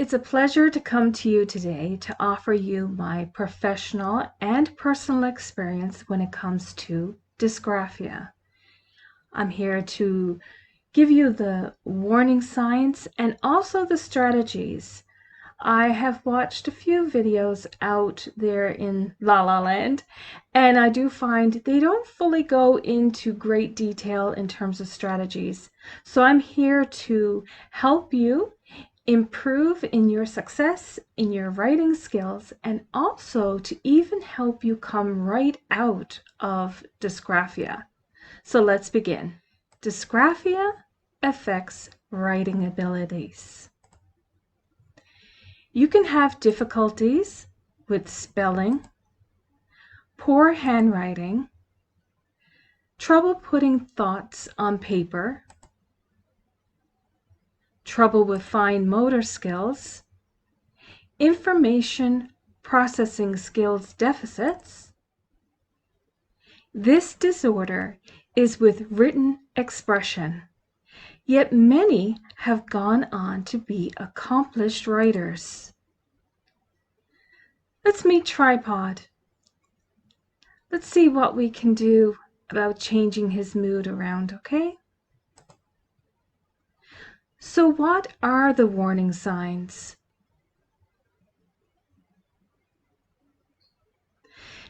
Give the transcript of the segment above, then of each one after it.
It's a pleasure to come to you today to offer you my professional and personal experience when it comes to dysgraphia. I'm here to give you the warning signs and also the strategies. I have watched a few videos out there in La La Land, and I do find they don't fully go into great detail in terms of strategies. So I'm here to help you improve in your success in your writing skills, and also to even help you come right out of dysgraphia. So let's begin. Dysgraphia affects writing abilities. You can have difficulties with spelling, poor handwriting, trouble putting thoughts on paper, trouble with fine motor skills, information processing skills deficits. This disorder is with written expression, yet many have gone on to be accomplished writers. Let's meet Tripod. Let's see what we can do about changing his mood around, okay? So what are the warning signs?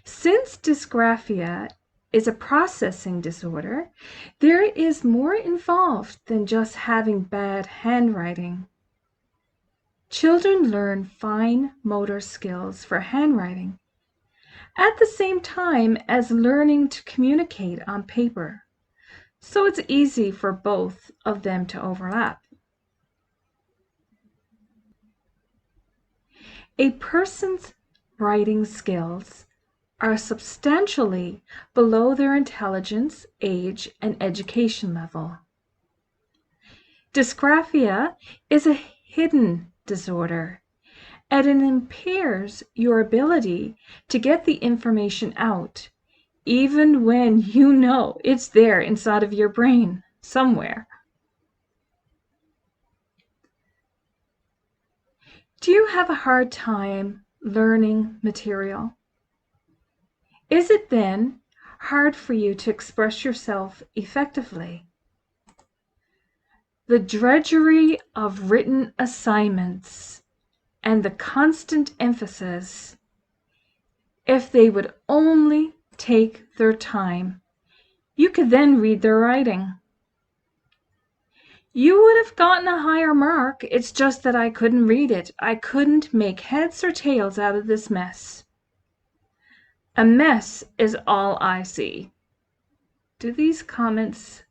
Since dysgraphia is a processing disorder, there is more involved than just having bad handwriting. Children learn fine motor skills for handwriting at the same time as learning to communicate on paper, so it's easy for both of them to overlap. A person's writing skills are substantially below their intelligence, age, and education level. Dysgraphia is a hidden disorder, and it impairs your ability to get the information out, even when you know it's there inside of your brain somewhere. Do you have a hard time learning material? Is it then hard for you to express yourself effectively? The drudgery of written assignments and the constant emphasis, if they would only take their time, you could then read their writing. You would have gotten a higher mark, it's just that I couldn't read it. I couldn't make heads or tails out of this mess. A mess is all I see. Do these comments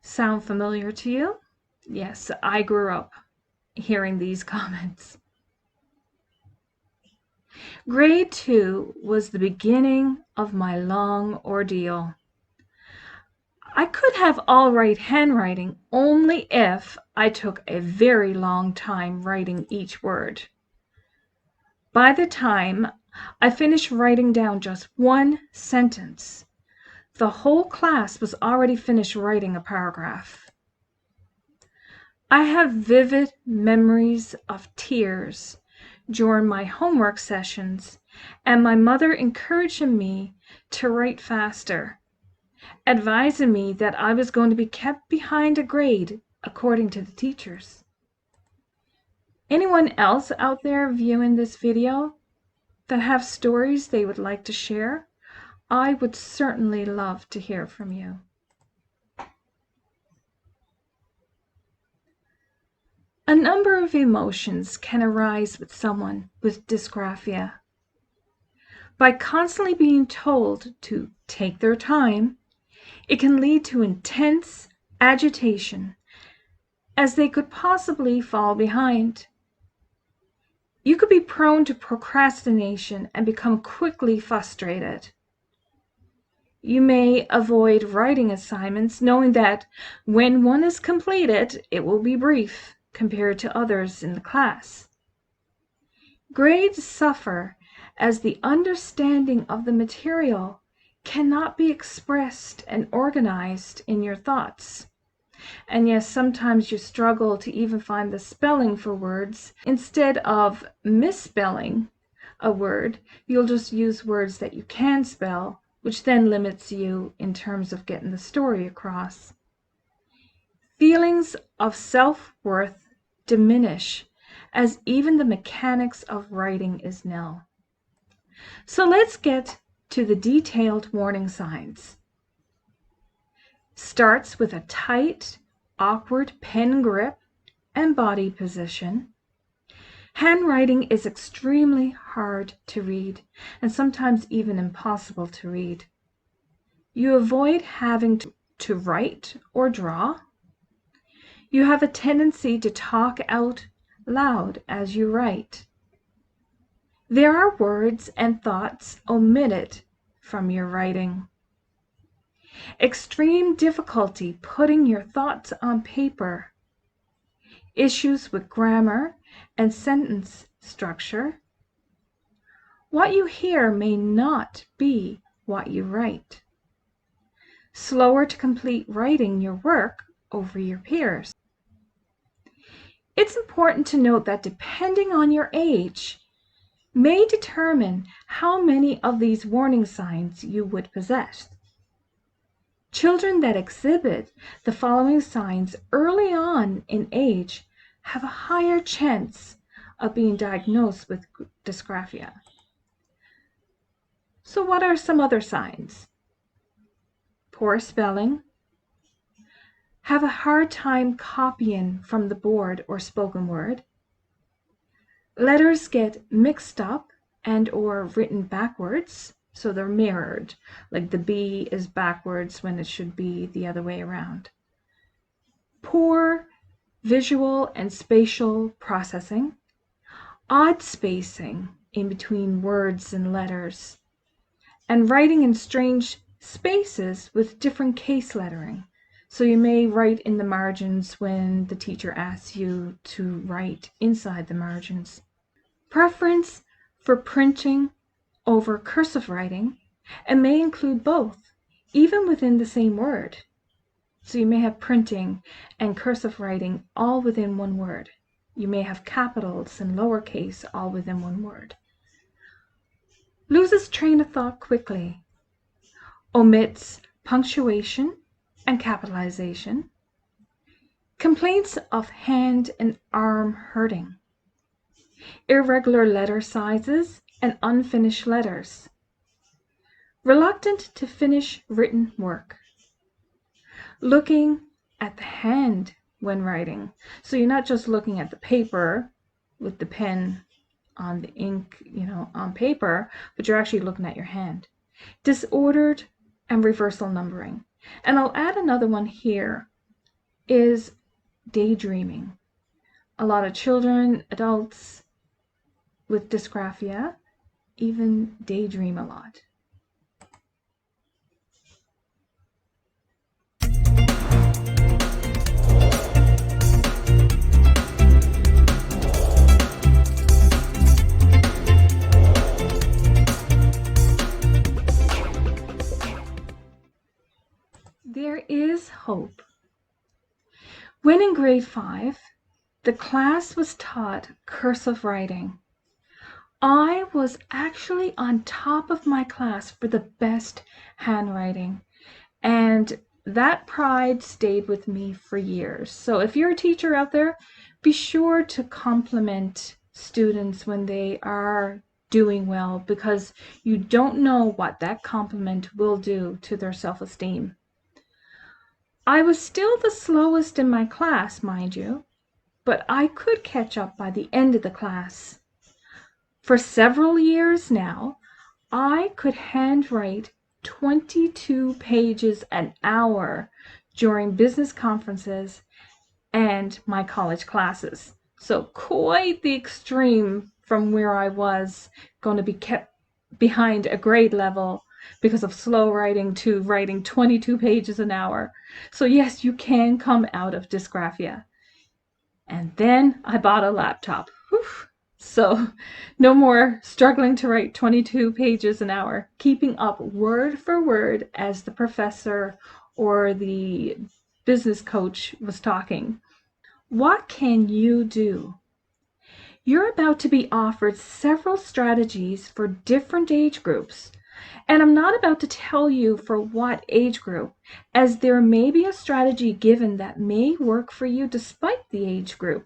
sound familiar to you? Yes, I grew up hearing these comments. Grade 2 was the beginning of my long ordeal. I could have all right handwriting only if I took a very long time writing each word. By the time I finished writing down just one sentence, the whole class was already finished writing a paragraph. I have vivid memories of tears during my homework sessions and my mother encouraging me to write faster, advising me that I was going to be kept behind a grade according to the teachers. Anyone else out there viewing this video that have stories they would like to share? I would certainly love to hear from you. A number of emotions can arise with someone with dysgraphia. By constantly being told to take their time, it can lead to intense agitation, as they could possibly fall behind. You could be prone to procrastination and become quickly frustrated. You may avoid writing assignments knowing that when one is completed, it will be brief compared to others in the class. Grades suffer as the understanding of the material cannot be expressed and organized in your thoughts. And yes, sometimes you struggle to even find the spelling for words. Instead of misspelling a word, you'll just use words that you can spell, which then limits you in terms of getting the story across. Feelings of self-worth diminish as even the mechanics of writing is nil. So let's get to the detailed warning signs. Starts with a tight, awkward pen grip and body position. Handwriting is extremely hard to read and sometimes even impossible to read. You avoid having to write or draw. You have a tendency to talk out loud as you write. There are words and thoughts omitted from your writing. Extreme difficulty putting your thoughts on paper. Issues with grammar and sentence structure. What you hear may not be what you write. Slower to complete writing your work over your peers. It's important to note that depending on your age, may determine how many of these warning signs you would possess. Children that exhibit the following signs early on in age have a higher chance of being diagnosed with dysgraphia. So what are some other signs? Poor spelling, have a hard time copying from the board or spoken word, letters get mixed up and or written backwards, so they're mirrored, like the B is backwards when it should be the other way around. Poor visual and spatial processing, odd spacing in between words and letters, and writing in strange spaces with different case lettering. So you may write in the margins when the teacher asks you to write inside the margins. Preference for printing over cursive writing, and may include both, even within the same word. So you may have printing and cursive writing all within one word. You may have capitals and lowercase all within one word. Loses train of thought quickly. Omits punctuation and capitalization. Complaints of hand and arm hurting. Irregular letter sizes and unfinished letters. Reluctant to finish written work. Looking at the hand when writing. So you're not just looking at the paper with the pen on the ink, on paper, but you're actually looking at your hand. Disordered and reversal numbering. And I'll add another one here, is daydreaming. A lot of children, adults with dysgraphia even daydream a lot. There is hope. When in grade 5, the class was taught cursive writing. I was actually on top of my class for the best handwriting, and that pride stayed with me for years. So if you're a teacher out there, be sure to compliment students when they are doing well, because you don't know what that compliment will do to their self-esteem. I was still the slowest in my class, mind you, but I could catch up by the end of the class. For several years now, I could handwrite 22 pages an hour during business conferences and my college classes. So quite the extreme from where I was going to be kept behind a grade level because of slow writing to writing 22 pages an hour. So yes, you can come out of dysgraphia. And then I bought a laptop. Whew. So no more struggling to write 22 pages an hour, keeping up word for word as the professor or the business coach was talking. What can you do? You're about to be offered several strategies for different age groups. And I'm not about to tell you for what age group, as there may be a strategy given that may work for you despite the age group.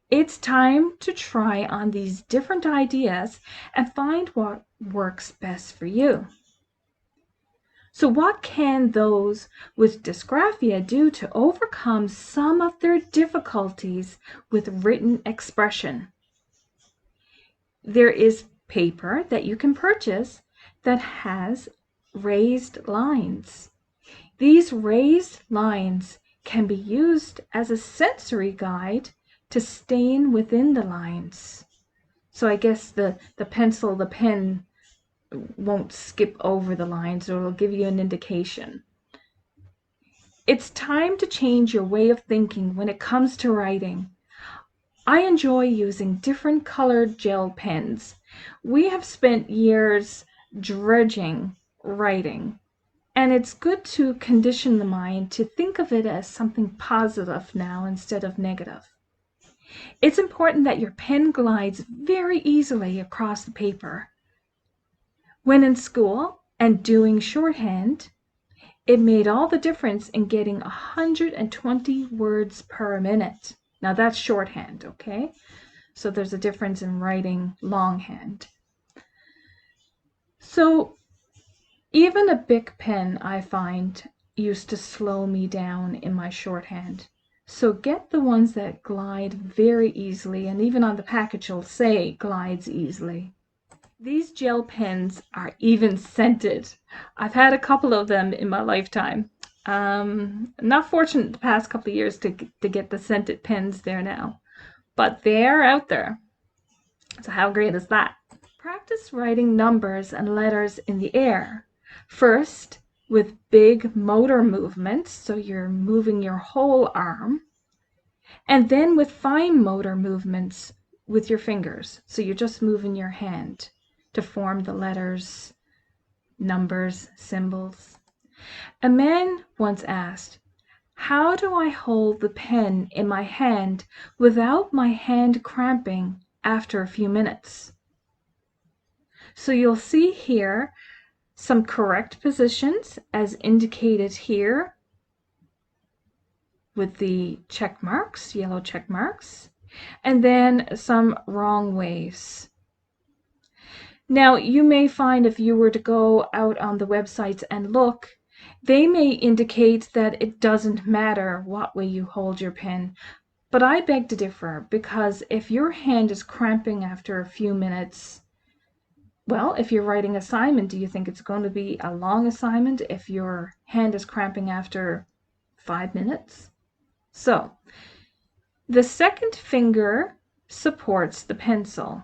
It's time to try on these different ideas and find what works best for you. So what can those with dysgraphia do to overcome some of their difficulties with written expression? There is paper that you can purchase that has raised lines. These raised lines can be used as a sensory guide to staying within the lines. So I guess the pen won't skip over the lines, or it'll give you an indication. It's time to change your way of thinking when it comes to writing. I enjoy using different colored gel pens. We have spent years dredging writing, and it's good to condition the mind to think of it as something positive now instead of negative. It's important that your pen glides very easily across the paper. When in school and doing shorthand, it made all the difference in getting 120 words per minute. Now that's shorthand, okay? So there's a difference in writing longhand. So even a big pen, I find, used to slow me down in my shorthand. So get the ones that glide very easily, and even on the package it'll say glides easily. These gel pens are even scented. I've had a couple of them in my lifetime. Not fortunate the past couple of years to get the scented pens there now, but they're out there. So how great is that? Practice writing numbers and letters in the air. First, with big motor movements, so you're moving your whole arm, and then with fine motor movements with your fingers, so you're just moving your hand to form the letters, numbers, symbols. A man once asked, "How do I hold the pen in my hand without my hand cramping after a few minutes?" So you'll see here some correct positions as indicated here with the check marks, yellow check marks, and then some wrong ways. Now, you may find if you were to go out on the websites and look, they may indicate that it doesn't matter what way you hold your pen, but I beg to differ, because if your hand is cramping after a few minutes, well, if you're writing an assignment, do you think it's going to be a long assignment if your hand is cramping after 5 minutes? So, the second finger supports the pencil.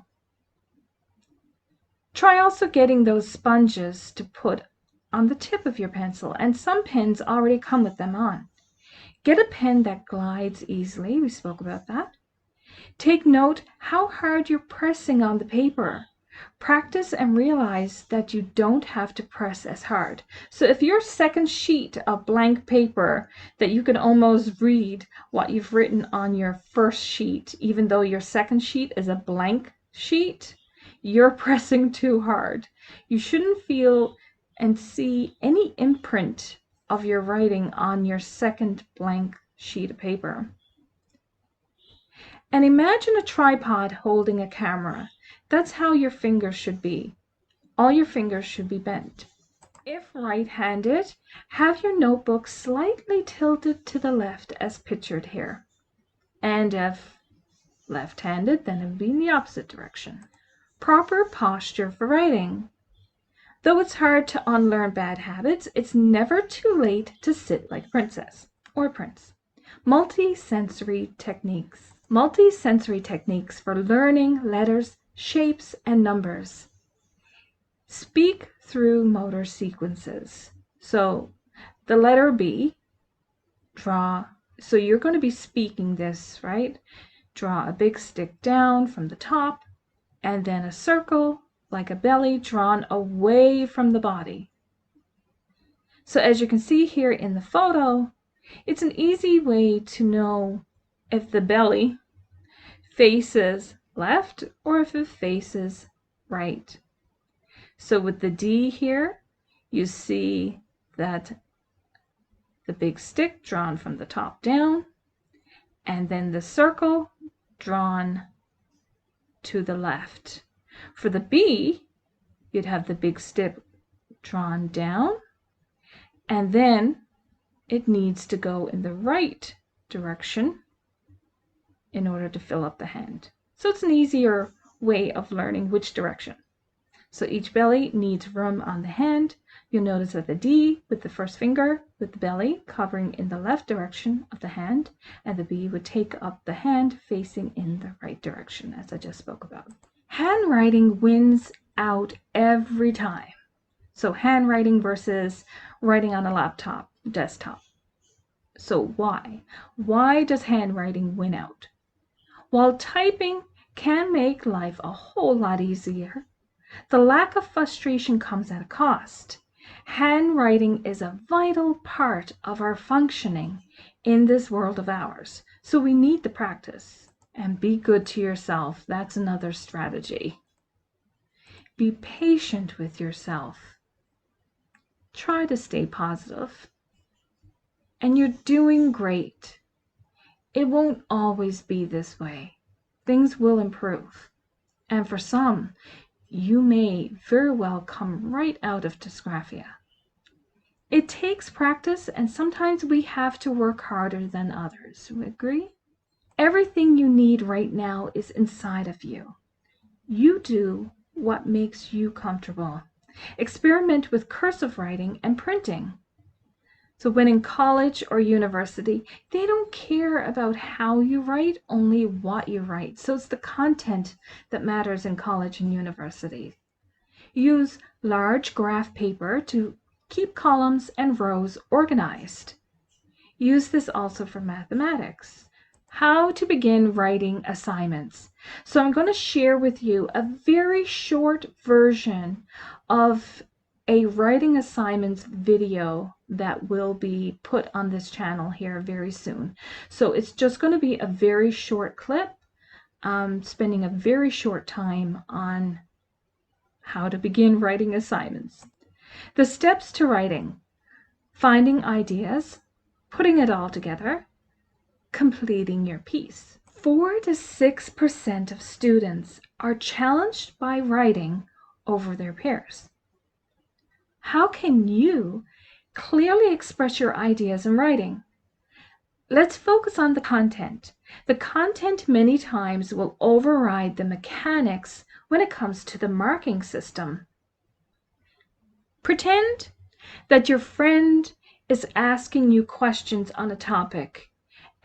Try also getting those sponges to put on the tip of your pencil, and some pens already come with them on. Get a pen that glides easily. We spoke about that. Take note how hard you're pressing on the paper. Practice and realize that you don't have to press as hard. So if your second sheet of blank paper that you can almost read what you've written on your first sheet, even though your second sheet is a blank sheet, you're pressing too hard. You shouldn't feel and see any imprint of your writing on your second blank sheet of paper. And imagine a tripod holding a camera. That's how your fingers should be. All your fingers should be bent. If right-handed, have your notebook slightly tilted to the left as pictured here. And if left-handed, then it would be in the opposite direction. Proper posture for writing. Though it's hard to unlearn bad habits, it's never too late to sit like a princess or prince. Multi-sensory techniques. Multi-sensory techniques for learning letters, shapes, and numbers. Speak through motor sequences. So the letter B, draw. So you're going to be speaking this, right? Draw a big stick down from the top, and then a circle like a belly drawn away from the body. So as you can see here in the photo, It's an easy way to know if the belly faces left or if it faces right. So with the D here, you see that the big stick drawn from the top down, and then the circle drawn to the left. For the B, you'd have the big stick drawn down, and then it needs to go in the right direction in order to fill up the hand. So it's an easier way of learning which direction. So each belly needs room on the hand. You'll notice that the D with the first finger with the belly covering in the left direction of the hand, and the B would take up the hand facing in the right direction, as I just spoke about. Handwriting wins out every time. So handwriting versus writing on a laptop, desktop. So why? Why does handwriting win out? While typing can make life a whole lot easier, the lack of frustration comes at a cost. Handwriting is a vital part of our functioning in this world of ours, so we need the practice. And be good to yourself. That's another strategy. Be patient with yourself. Try to stay positive. And you're doing great. It won't always be this way. Things will improve. And for some, you may very well come right out of dysgraphia. It takes practice, and sometimes we have to work harder than others. We agree? Everything you need right now is inside of you. You do what makes you comfortable. Experiment with cursive writing and printing. So when in college or university, they don't care about how you write, only what you write. So it's the content that matters in college and university. Use large graph paper to keep columns and rows organized. Use this also for mathematics. How to begin writing assignments. So I'm going to share with you a very short version of a writing assignments video that will be put on this channel here very soon. So it's just going to be a very short clip, spending a very short time on how to begin writing assignments. The steps to writing: finding ideas, putting it all together, completing your piece. 4 to 6% of students are challenged by writing over their peers. How can you clearly express your ideas in writing? Let's focus on the content. The content many times will override the mechanics when it comes to the marking system. Pretend that your friend is asking you questions on a topic,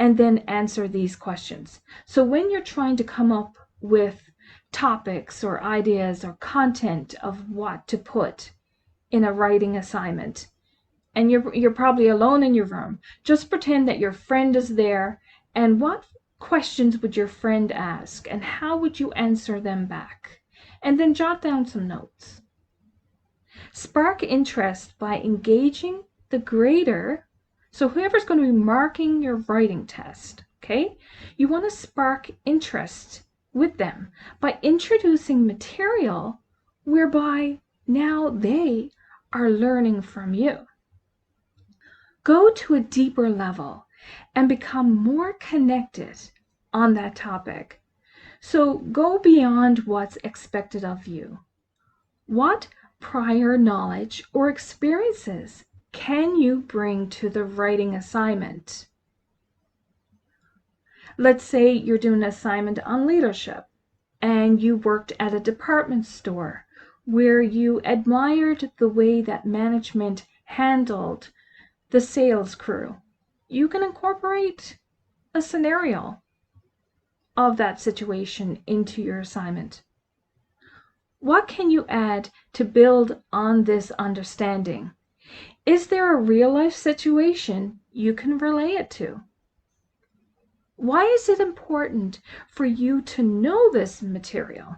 and then answer these questions. So when you're trying to come up with topics or ideas or content of what to put in a writing assignment, and you're probably alone in your room, just pretend that your friend is there, and what questions would your friend ask, and how would you answer them back? And then jot down some notes. Spark interest by engaging the grader. So whoever's going to be marking your writing test, okay, you want to spark interest with them by introducing material whereby now they are learning from you. Go to a deeper level and become more connected on that topic. So go beyond what's expected of you. What prior knowledge or experiences can you bring to the writing assignment? Let's say you're doing an assignment on leadership and you worked at a department store where you admired the way that management handled the sales crew. You can incorporate a scenario of that situation into your assignment. What can you add to build on this understanding? Is there a real-life situation you can relate it to? Why is it important for you to know this material?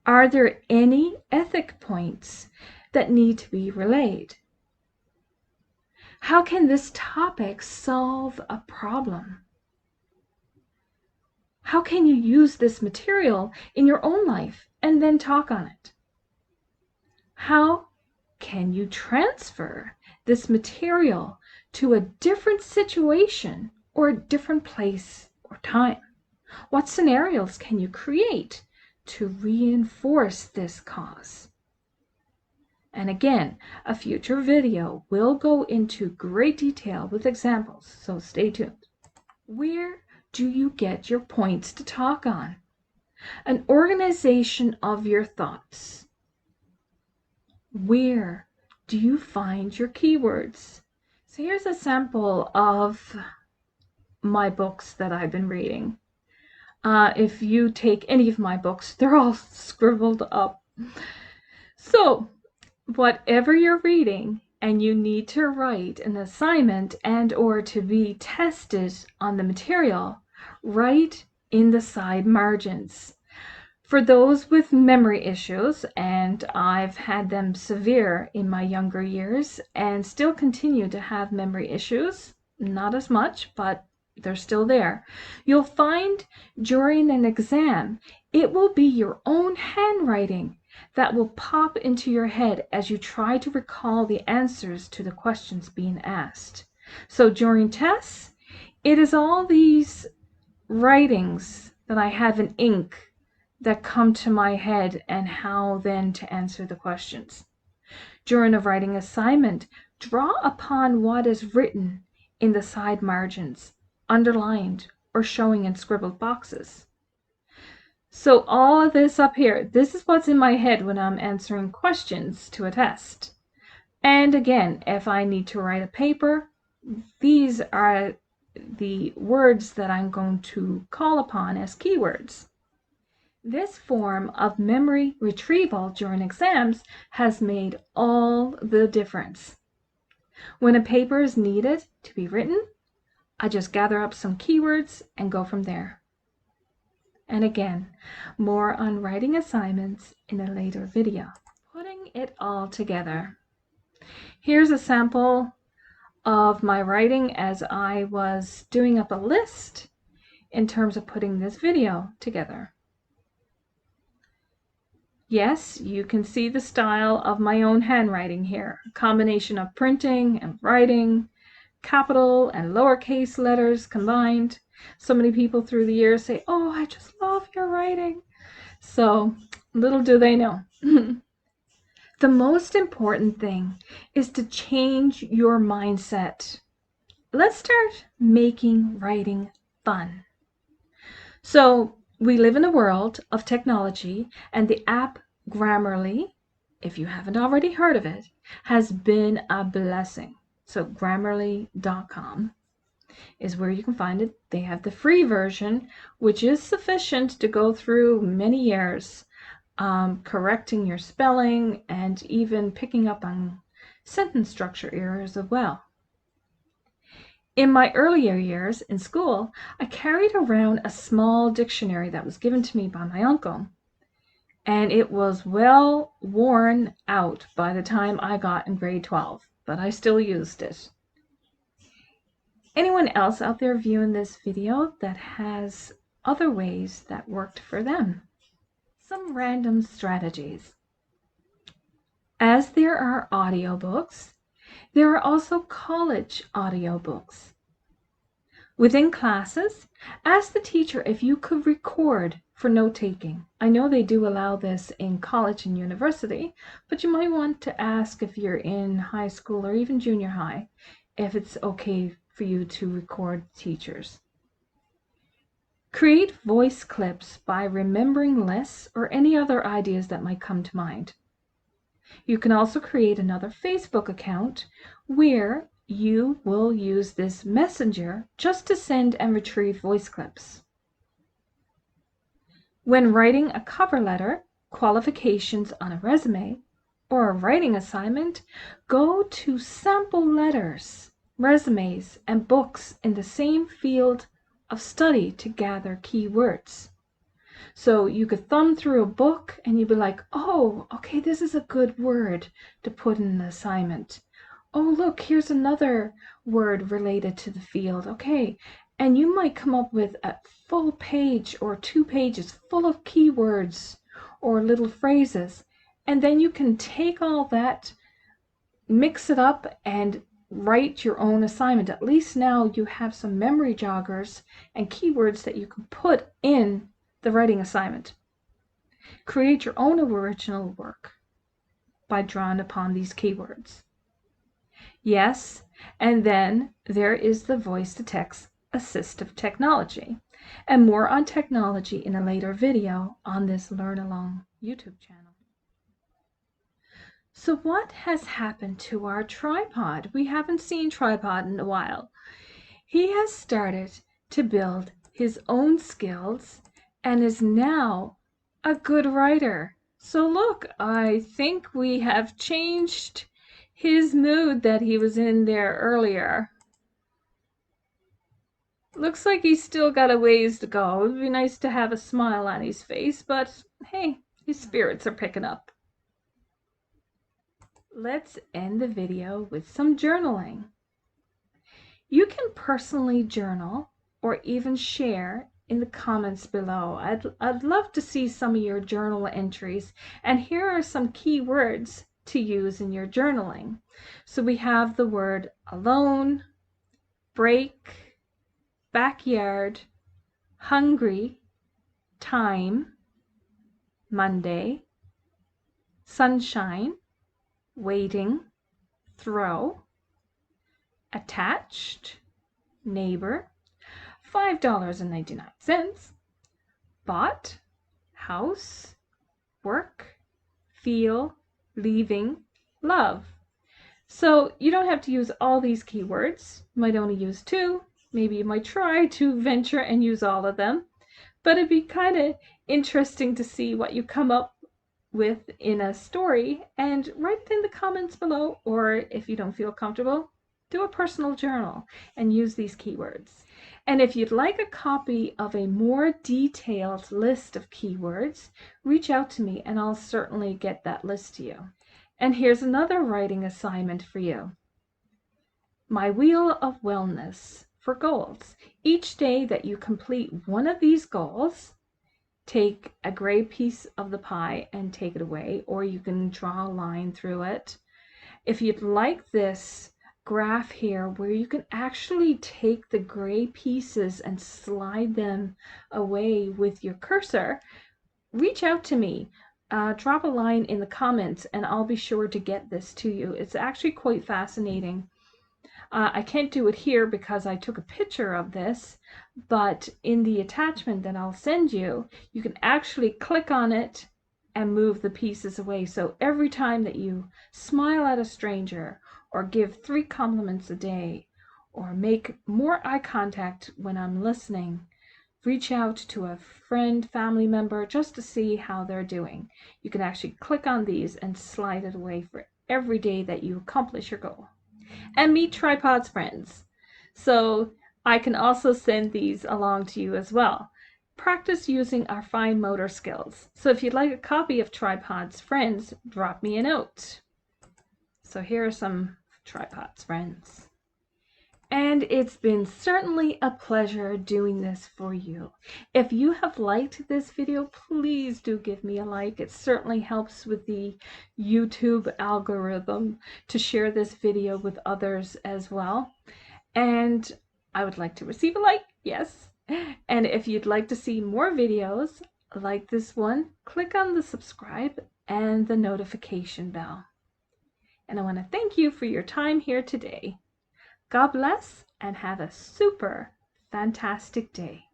Are there any ethic points that need to be relayed? How can this topic solve a problem? How can you use this material in your own life and then talk on it? How can you transfer this material to a different situation or a different place or time? What scenarios can you create to reinforce this cause? And again, a future video will go into great detail with examples, so stay tuned. Where do you get your points to talk on? An organization of your thoughts. Where do you find your keywords? So here's a sample of my books that I've been reading. If you take any of my books, they're all scribbled up. So whatever you're reading and you need to write an assignment and or to be tested on the material, write in the side margins. For those with memory issues, and I've had them severe in my younger years and still continue to have memory issues, not as much, but they're still there. You'll find during an exam, it will be your own handwriting that will pop into your head as you try to recall the answers to the questions being asked. So during tests, it is all these writings that I have in ink that come to my head and how then to answer the questions. During a writing assignment, draw upon what is written in the side margins, underlined or showing in scribbled boxes. So all of this up here, this is what's in my head when I'm answering questions to a test. And again, if I need to write a paper, these are the words that I'm going to call upon as keywords. This form of memory retrieval during exams has made all the difference. When a paper is needed to be written, I just gather up some keywords and go from there. And again, more on writing assignments in a later video. Putting it all together. Here's a sample of my writing as I was doing up a list in terms of putting this video together. Yes, you can see the style of my own handwriting here, a combination of printing and writing, capital and lowercase letters combined. So many people through the years say, "Oh, I just love your writing." So little do they know. The most important thing is to change your mindset. Let's start making writing fun. So we live in a world of technology, and the app Grammarly, if you haven't already heard of it, has been a blessing. So Grammarly.com is where you can find it. They have the free version, which is sufficient to go through many years, correcting your spelling and even picking up on sentence structure errors as well. In my earlier years in school, I carried around a small dictionary that was given to me by my uncle, and it was well worn out by the time I got in grade 12, but I still used it. Anyone else out there viewing this video that has other ways that worked for them? Some random strategies. As there are audiobooks, there are also college audiobooks. Within classes, ask the teacher if you could record for note-taking. I know they do allow this in college and university, but you might want to ask if you're in high school or even junior high, if it's okay for you to record teachers. Create voice clips by remembering lists or any other ideas that might come to mind. You can also create another Facebook account where you will use this messenger just to send and retrieve voice clips. When writing a cover letter, qualifications on a resume, or a writing assignment, go to sample letters, resumes, and books in the same field of study to gather keywords. So you could thumb through a book and you'd be like, "Oh, okay, this is a good word to put in an assignment." Oh, look, here's another word related to the field. Okay, and you might come up with a full page or 2 pages full of keywords or little phrases. And then you can take all that, mix it up, and write your own assignment. At least now you have some memory joggers and keywords that you can put in the writing assignment. Create your own original work by drawing upon these keywords. Yes, and then there is the voice-to-text assistive technology, and more on technology in a later video on this Learn Along YouTube channel. So what has happened to our tripod? We haven't seen tripod in a while. He has started to build his own skills and is now a good writer. So look, I think we have changed his mood that he was in there earlier. Looks like he's still got a ways to go. It would be nice to have a smile on his face, but hey, his spirits are picking up. Let's end the video with some journaling. You can personally journal or even share in the comments below. I'd love to see some of your journal entries, and here are some key words to use in your journaling. So we have the word alone, break, backyard, hungry, time, Monday, sunshine, waiting, throw, attached, neighbor, $5.99, bought, house, work, feel, leaving, love. So you don't have to use all these keywords. You might only use 2. Maybe you might try to venture and use all of them. But it'd be kind of interesting to see what you come up with in a story, and write it in the comments below, or if you don't feel comfortable, do a personal journal and use these keywords. And if you'd like a copy of a more detailed list of keywords, reach out to me and I'll certainly get that list to you. And here's another writing assignment for you. My Wheel of Wellness for goals. Each day that you complete one of these goals, take a gray piece of the pie and take it away, or you can draw a line through it. If you'd like this graph here where you can actually take the gray pieces and slide them away with your cursor, reach out to me. Drop a line in the comments and I'll be sure to get this to you. It's actually quite fascinating. I can't do it here because I took a picture of this, but in the attachment that I'll send you, you can actually click on it and move the pieces away. So every time that you smile at a stranger, or give 3 compliments a day, or make more eye contact when I'm listening, reach out to a friend, family member, just to see how they're doing. You can actually click on these and slide it away for every day that you accomplish your goal. And meet Tripod's friends. So I can also send these along to you as well. Practice using our fine motor skills. So if you'd like a copy of Tripod's Friends, drop me a note. So here are some Tripod's Friends. And it's been certainly a pleasure doing this for you. If you have liked this video, please do give me a like. It certainly helps with the YouTube algorithm to share this video with others as well. And I would like to receive a like, yes. And if you'd like to see more videos like this one, click on the subscribe and the notification bell. And I want to thank you for your time here today. God bless and have a super fantastic day.